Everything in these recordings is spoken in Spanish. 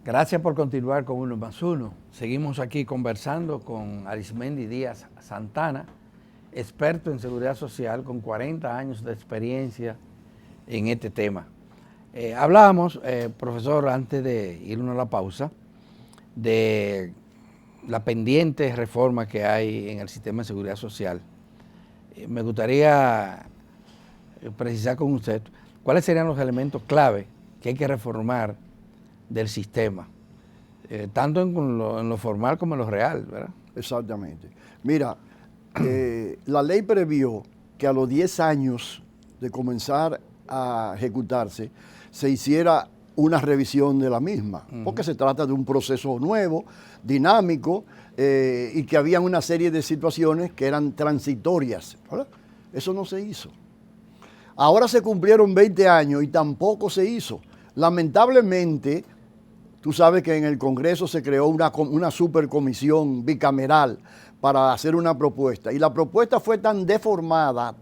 Gracias por continuar con Uno más Uno. Seguimos aquí conversando con Arismendi Díaz Santana, experto en seguridad social con 40 años de experiencia en este tema. Hablábamos, profesor, antes de irnos a la pausa, de la pendiente reforma que hay en el sistema de seguridad social. Me gustaría precisar con usted cuáles serían los elementos clave que hay que reformar del sistema, tanto en lo formal como en lo real, ¿verdad? Exactamente. Mira, la ley previó que a los 10 años de comenzar a ejecutarse se hiciera una revisión de la misma, porque se trata de un proceso nuevo, dinámico, y que había una serie de situaciones que eran transitorias, ¿verdad? Eso no se hizo. Ahora se cumplieron 20 años y tampoco se hizo. Lamentablemente, tú sabes que en el Congreso se creó una supercomisión bicameral para hacer una propuesta. Y la propuesta fue tan deformada,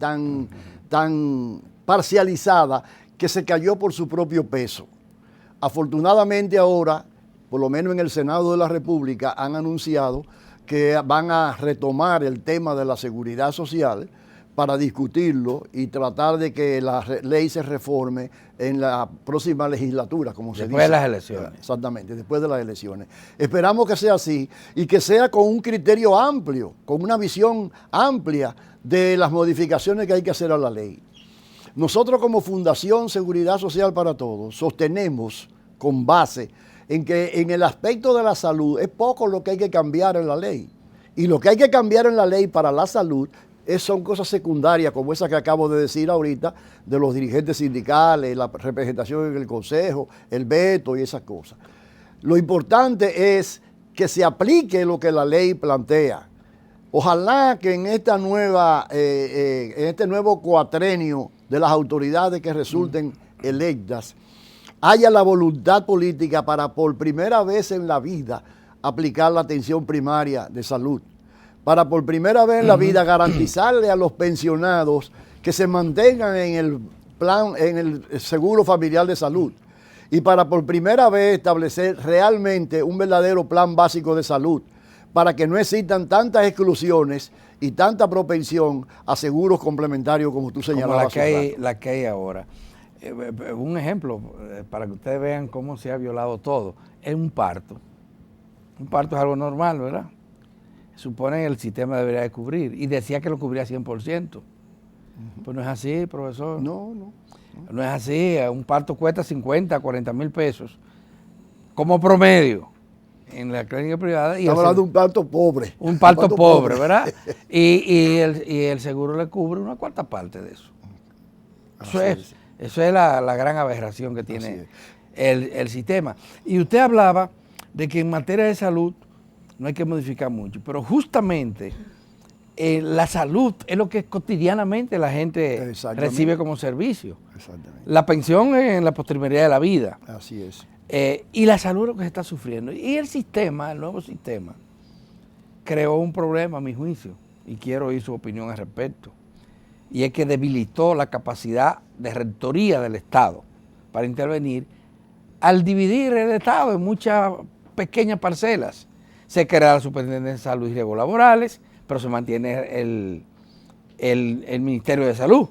tan parcializada, que se cayó por su propio peso. Afortunadamente ahora, por lo menos en el Senado de la República, han anunciado que van a retomar el tema de la seguridad social para discutirlo y tratar de que la ley se reforme en la próxima legislatura, como se dice. Después de las elecciones. Exactamente, después de las elecciones. Esperamos que sea así y que sea con un criterio amplio, con una visión amplia de las modificaciones que hay que hacer a la ley. Nosotros como Fundación Seguridad Social para Todos sostenemos con base en que en el aspecto de la salud es poco lo que hay que cambiar en la ley. Y lo que hay que cambiar en la ley para la salud son cosas secundarias como esa que acabo de decir ahorita de los dirigentes sindicales, la representación en el consejo, el veto y esas cosas. Lo importante es que se aplique lo que la ley plantea. Ojalá que en esta en este nuevo cuatrenio de las autoridades que resulten electas haya la voluntad política para por primera vez en la vida aplicar la atención primaria de salud, para por primera vez en la vida garantizarle a los pensionados que se mantengan en el seguro familiar de salud y para por primera vez establecer realmente un verdadero plan básico de salud para que no existan tantas exclusiones y tanta propensión a seguros complementarios como tú señalabas. Como la que hay ahora. Un ejemplo, para que ustedes vean cómo se ha violado todo, es un parto. Un parto es algo normal, ¿verdad? Supone que el sistema debería de cubrir, y decía que lo cubría 100%. Pues no es así, profesor. No. No es así, un parto cuesta 50, 40 mil pesos, como promedio, en la clínica privada. Estamos hablando de un parto pobre. Un parto pobre, ¿verdad? Y el seguro le cubre una cuarta parte de eso. Eso es la gran aberración que tiene el sistema. Y usted hablaba de que en materia de salud no hay que modificar mucho, pero justamente la salud es lo que cotidianamente la gente recibe como servicio. Exactamente. La pensión en la postrimería de la vida. Así es. Y la salud es lo que se está sufriendo. Y el sistema, el nuevo sistema, creó un problema a mi juicio, y quiero oír su opinión al respecto. Y es que debilitó la capacidad de rectoría del Estado para intervenir al dividir el Estado en muchas pequeñas parcelas. Se crea la Superintendencia de Salud y Riesgos Laborales, pero se mantiene el Ministerio de Salud.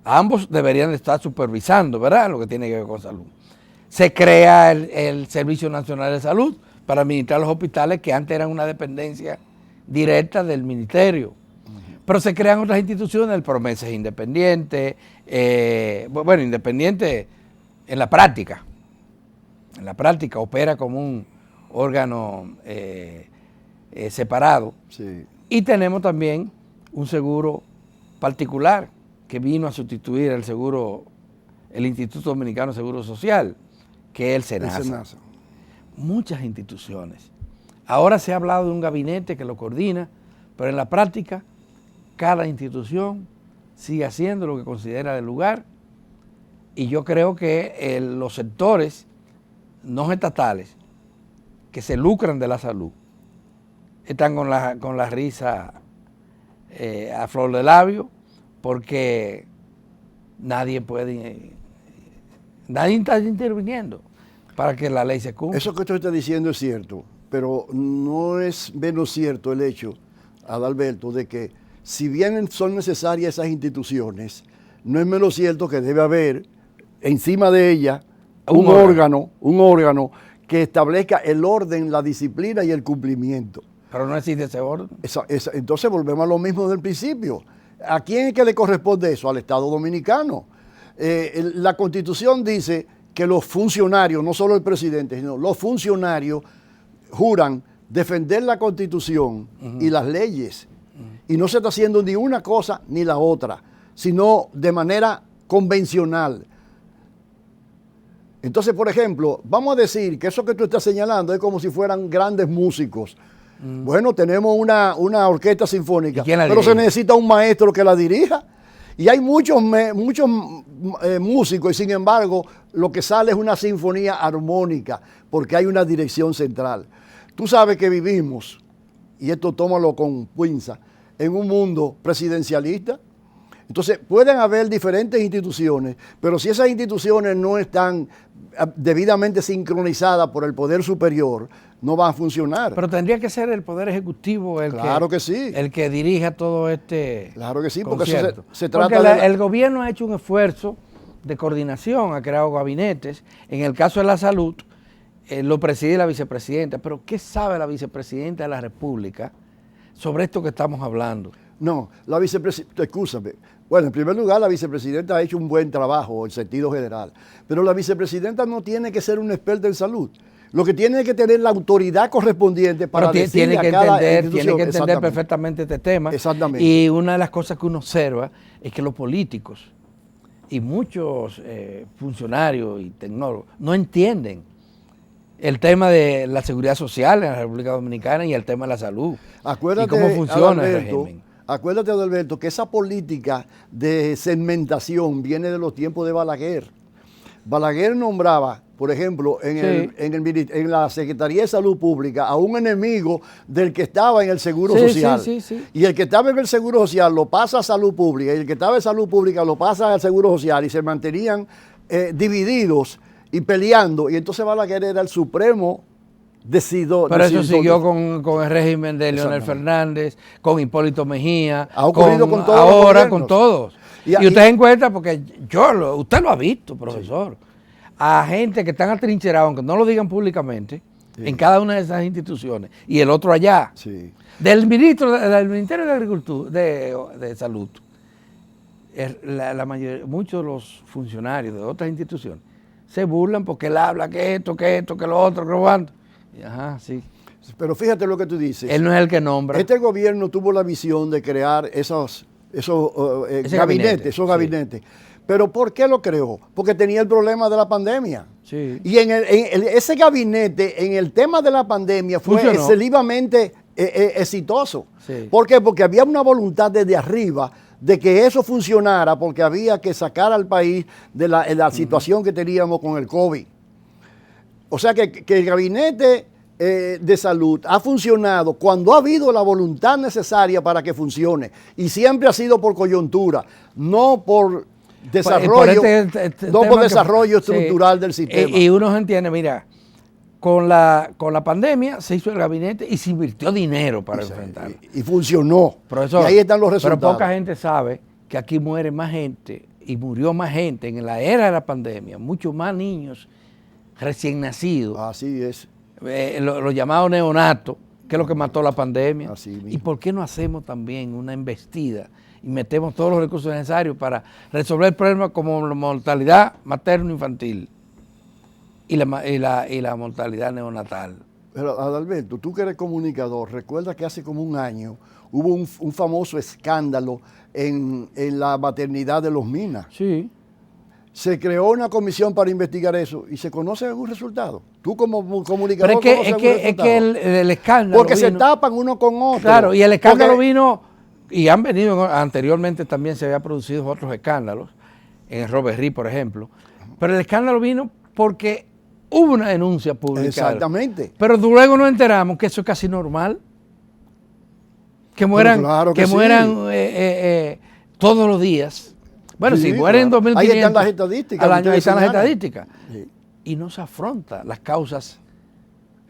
Ambos deberían de estar supervisando, ¿verdad?, lo que tiene que ver con salud. Se crea el Servicio Nacional de Salud para administrar los hospitales que antes eran una dependencia directa del ministerio. Pero se crean otras instituciones, el PROMESA es independiente, independiente en la práctica. En la práctica opera como un órgano separado. Sí. Y tenemos también un seguro particular que vino a sustituir el Instituto Dominicano de Seguro Social, que es el SENASA. Muchas instituciones. Ahora se ha hablado de un gabinete que lo coordina, pero en la práctica cada institución sigue haciendo lo que considera del lugar, y yo creo que los sectores no estatales que se lucran de la salud están con la risa a flor de labio, porque nadie está interviniendo. para que la ley se cumpla. Eso que usted está diciendo es cierto, pero no es menos cierto el hecho, Adalberto, de que si bien son necesarias esas instituciones, no es menos cierto que debe haber encima de ellas un órgano que establezca el orden, la disciplina y el cumplimiento. Pero no existe ese orden. Entonces volvemos a lo mismo del principio. ¿A quién es que le corresponde eso? Al Estado Dominicano. La Constitución dice que los funcionarios, no solo el presidente, sino los funcionarios juran defender la Constitución y las leyes. Y no se está haciendo ni una cosa ni la otra, sino de manera convencional. Entonces, por ejemplo, vamos a decir que eso que tú estás señalando es como si fueran grandes músicos. Bueno, tenemos una orquesta sinfónica, pero se necesita un maestro que la dirija. Y hay muchos músicos y sin embargo lo que sale es una sinfonía armónica porque hay una dirección central. Tú sabes que vivimos, y esto tómalo con pinza, en un mundo presidencialista. Entonces pueden haber diferentes instituciones, pero si esas instituciones no están debidamente sincronizadas por el poder superior, no van a funcionar. Pero tendría que ser el Poder Ejecutivo claro que sí, el que dirija todo este claro que sí, porque eso se porque trata de... El gobierno ha hecho un esfuerzo de coordinación, ha creado gabinetes. En el caso de la salud, lo preside la vicepresidenta. Pero ¿qué sabe la vicepresidenta de la República sobre esto que estamos hablando? No, la vicepresidenta, escúchame. Bueno, en primer lugar, la vicepresidenta ha hecho un buen trabajo en sentido general, pero la vicepresidenta no tiene que ser una experta en salud. Lo que tiene que tener la autoridad correspondiente para decirle a cada institución. Tiene que entender perfectamente este tema. Exactamente. Y una de las cosas que uno observa es que los políticos y muchos funcionarios y tecnólogos no entienden el tema de la seguridad social en la República Dominicana y el tema de la salud. Acuérdate, y cómo funciona Adalberto, el régimen. Acuérdate, Adalberto, que esa política de segmentación viene de los tiempos de Balaguer. Balaguer nombraba, por ejemplo, en la Secretaría de Salud Pública a un enemigo del que estaba en el Seguro Social. Y el que estaba en el Seguro Social lo pasa a Salud Pública y el que estaba en Salud Pública lo pasa al Seguro Social y se mantenían divididos y peleando. Y entonces Balaguer era el supremo decidor. Pero eso siguió con el régimen de Leonel Fernández, con Hipólito Mejía. Ha ocurrido con todos ahora con todos. Y usted encuentra, porque usted lo ha visto, profesor, a gente que están atrincherados, aunque no lo digan públicamente, en cada una de esas instituciones, y el otro allá. Del Ministerio de Agricultura, de Salud, muchos de los funcionarios de otras instituciones se burlan porque él habla que esto, que lo otro, que lo otro. Ajá, sí. Pero fíjate lo que tú dices. Él no es el que nombra. Este gobierno tuvo la visión de crear esos gabinetes. Pero ¿por qué lo creó? Porque tenía el problema de la pandemia. Sí. Y ese gabinete, en el tema de la pandemia, fue excesivamente exitoso. Sí. ¿Por qué? Porque había una voluntad desde arriba de que eso funcionara, porque había que sacar al país de la situación que teníamos con el COVID. O sea que el gabinete de salud ha funcionado cuando ha habido la voluntad necesaria para que funcione. Y siempre ha sido por coyuntura, no por desarrollo, desarrollo estructural del sistema. Y uno entiende, mira, con la pandemia se hizo el gabinete y se invirtió dinero para enfrentarlo. Y funcionó. Profesor, y ahí están los resultados. Pero poca gente sabe que aquí muere más gente y murió más gente en la era de la pandemia, muchos más niños recién nacidos. Así es. Lo llamado neonato, que es lo que mató la pandemia. Así mismo. ¿Y por qué no hacemos también una embestida y metemos todos los recursos necesarios para resolver problemas como la mortalidad materno-infantil y la mortalidad neonatal? Pero Adalberto, tú que eres comunicador, recuerda que hace como un año hubo un famoso escándalo en la maternidad de Los Minas. Sí. Se creó una comisión para investigar eso y se conoce algún resultado. Tú como comunicador Pero es que el escándalo porque se tapan uno con otro. Claro, y el escándalo vino, y han venido, anteriormente también se había producido otros escándalos, en el Robert Reed, por ejemplo, pero el escándalo vino porque hubo una denuncia pública. Exactamente. Pero luego nos enteramos que eso es casi normal, que mueran, claro todos los días. Bueno, si mueren 2.500 ahí están las estadísticas. Al año, ahí están las estadísticas. Sí. y no se afronta las causas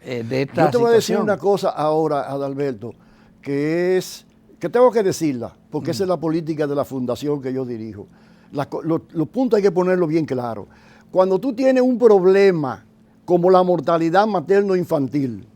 de esta Yo te voy a decir situación. una cosa ahora, Adalberto, que tengo que decirla, porque esa es la política de la fundación que yo dirijo. Los puntos hay que ponerlos bien claros. Cuando tú tienes un problema como la mortalidad materno-infantil,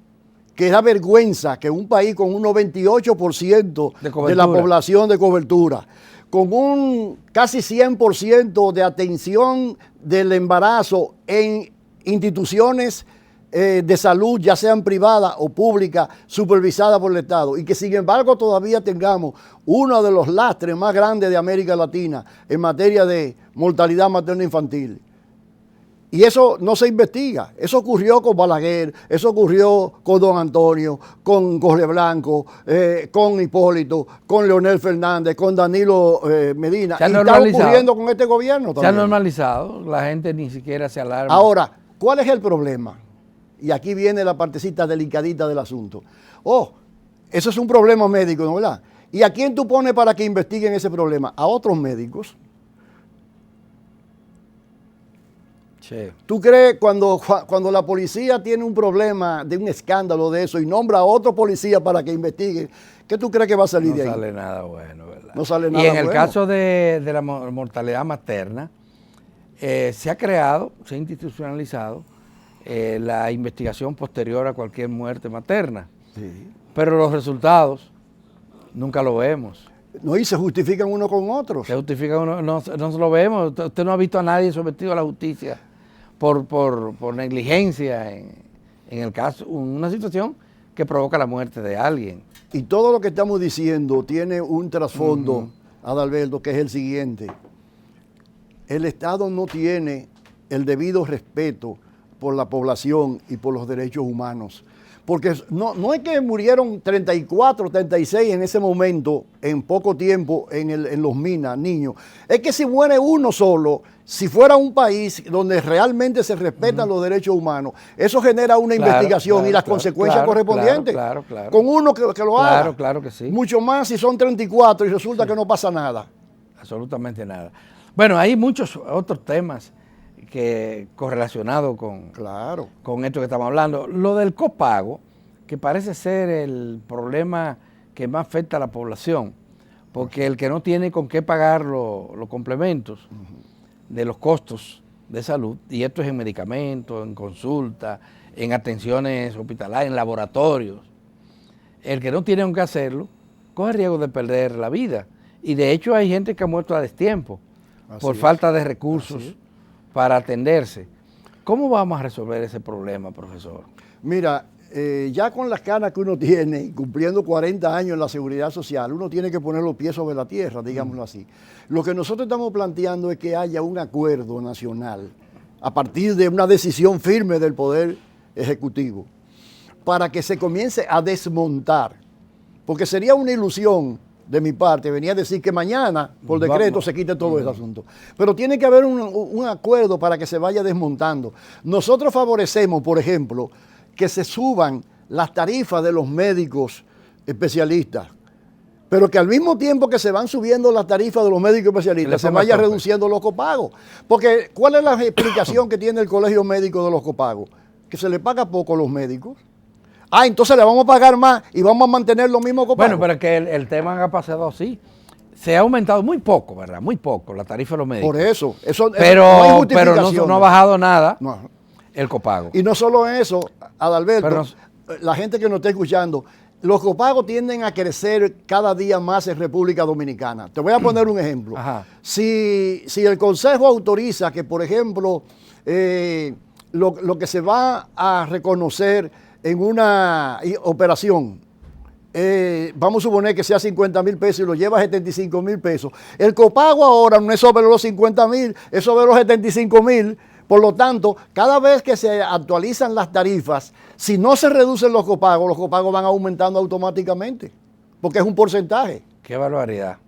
que es la vergüenza que un país con un 98% de la población de cobertura, con un casi 100% de atención del embarazo en instituciones de salud, ya sean privadas o públicas, supervisadas por el Estado, y que sin embargo todavía tengamos uno de los lastres más grandes de América Latina en materia de mortalidad materno-infantil. Y eso no se investiga. Eso ocurrió con Balaguer, eso ocurrió con Don Antonio, con Jorge Blanco, con Hipólito, con Leonel Fernández, con Danilo Medina. Y está ocurriendo con este gobierno también. Se ha normalizado, la gente ni siquiera se alarma. Ahora, ¿cuál es el problema? Y aquí viene la partecita delicadita del asunto. Oh, eso es un problema médico, ¿no verdad? ¿Y a quién tú pones para que investiguen ese problema? A otros médicos. Sí. ¿Tú crees cuando la policía tiene un problema de un escándalo de eso y nombra a otro policía para que investigue, qué tú crees que va a salir de ahí? No sale nada bueno, ¿verdad? No sale nada bueno. Y en bueno. el caso de la mortalidad materna, se ha creado, se ha institucionalizado la investigación posterior a cualquier muerte materna. Sí. Pero los resultados nunca lo vemos. No, y se justifican uno con otros. Se justifica uno, no lo vemos. Usted no ha visto a nadie sometido a la justicia por negligencia en el caso, una situación que provoca la muerte de alguien. Y todo lo que estamos diciendo tiene un trasfondo, Adalberto, que es el siguiente. El Estado no tiene el debido respeto por la población y por los derechos humanos. Porque no es que murieron 34, 36 en ese momento, en poco tiempo, en los minas, niños. Es que si muere uno solo, si fuera un país donde realmente se respetan los derechos humanos, eso genera una investigación y las consecuencias correspondientes. Claro. Con uno que lo haga. Claro que sí. Mucho más si son 34 y resulta que no pasa nada. Absolutamente nada. Bueno, hay muchos otros temas correlacionado con esto que estamos hablando. Lo del copago, que parece ser el problema que más afecta a la población, porque el que no tiene con qué pagar los complementos de los costos de salud, y esto es en medicamentos, en consulta, en atenciones hospitalarias, en laboratorios, el que no tiene con qué hacerlo, corre riesgo de perder la vida. Y de hecho hay gente que ha muerto a destiempo por falta de recursos para atenderse. ¿Cómo vamos a resolver ese problema, profesor? Mira, ya con las canas que uno tiene y cumpliendo 40 años en la seguridad social, uno tiene que poner los pies sobre la tierra, digámoslo así. Lo que nosotros estamos planteando es que haya un acuerdo nacional a partir de una decisión firme del Poder Ejecutivo para que se comience a desmontar, porque sería una ilusión de mi parte venía a decir que mañana, por decreto, se quite todo ese asunto. Pero tiene que haber un acuerdo para que se vaya desmontando. Nosotros favorecemos, por ejemplo, que se suban las tarifas de los médicos especialistas, pero que al mismo tiempo que se van subiendo las tarifas de los médicos especialistas, se vaya reduciendo los copagos. Porque, ¿cuál es la explicación que tiene el Colegio Médico de los copagos? Que se le paga poco a los médicos. Entonces le vamos a pagar más y vamos a mantener los mismos copagos. Bueno, pero es que el tema ha pasado así. Se ha aumentado muy poco, ¿verdad? Muy poco la tarifa de los médicos. Por eso pero no hay justificación. No ha bajado nada el copago. Y no solo eso, Adalberto, la gente que nos está escuchando, los copagos tienden a crecer cada día más en República Dominicana. Te voy a poner un ejemplo. Si el Consejo autoriza que, por ejemplo, lo que se va a reconocer en una operación, vamos a suponer que sea 50,000 pesos y lo lleva a 75,000 pesos. El copago ahora no es sobre los 50,000, es sobre los 75,000. Por lo tanto, cada vez que se actualizan las tarifas, si no se reducen los copagos van aumentando automáticamente, porque es un porcentaje. Qué barbaridad.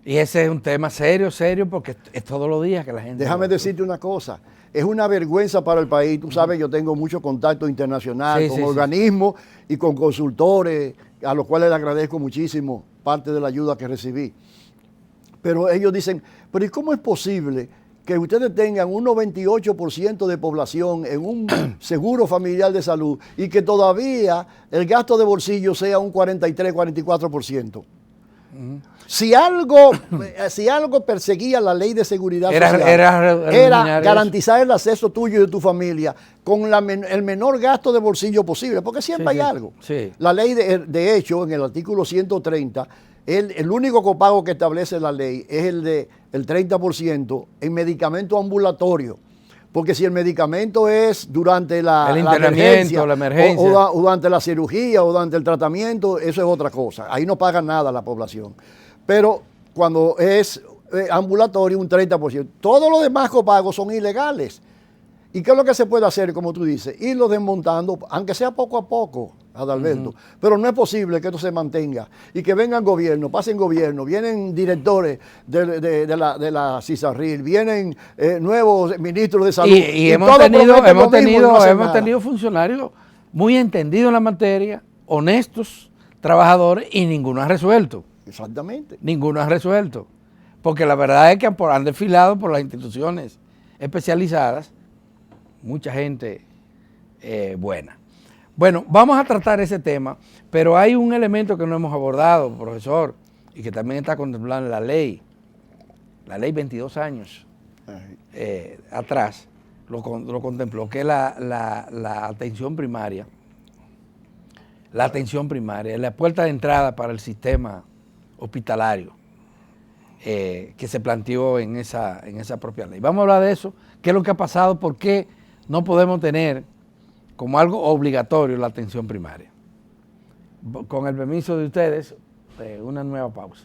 Y ese es un tema serio, porque es todos los días que la gente... Déjame decirte una cosa. Es una vergüenza para el país. Tú sabes, yo tengo mucho contacto internacional con organismos y con consultores, a los cuales le agradezco muchísimo parte de la ayuda que recibí. Pero ellos dicen, pero ¿y cómo es posible que ustedes tengan un 98% de población en un seguro familiar de salud y que todavía el gasto de bolsillo sea un 43, 44%. Si algo perseguía la ley de seguridad social, era garantizar el acceso tuyo y de tu familia con el menor gasto de bolsillo posible, porque siempre hay algo. Sí. La ley, de hecho, en el artículo 130, el único copago que establece la ley es el del 30% en medicamento ambulatorio. Porque si el medicamento es durante la emergencia, o durante la cirugía o durante el tratamiento, eso es otra cosa. Ahí no paga nada la población. Pero cuando es ambulatorio, un 30%. Todos los demás copagos son ilegales. ¿Y qué es lo que se puede hacer, como tú dices? Irlo desmontando, aunque sea poco a poco, Adalberto. Pero no es posible que esto se mantenga y que vengan gobierno, pasen gobierno, vienen directores de la CISARRIL, vienen nuevos ministros de salud. Y hemos tenido funcionarios muy entendidos en la materia, honestos, trabajadores, y ninguno ha resuelto. Exactamente. Ninguno ha resuelto. Porque la verdad es que han desfilado por las instituciones especializadas mucha gente buena. Bueno, vamos a tratar ese tema, pero hay un elemento que no hemos abordado, profesor, y que también está contemplado en la ley 22 años atrás, lo contempló, que es la atención primaria. La atención primaria, la puerta de entrada para el sistema hospitalario que se planteó en esa propia ley. Vamos a hablar de eso, qué es lo que ha pasado, por qué no podemos tener como algo obligatorio la atención primaria. Con el permiso de ustedes, una nueva pausa.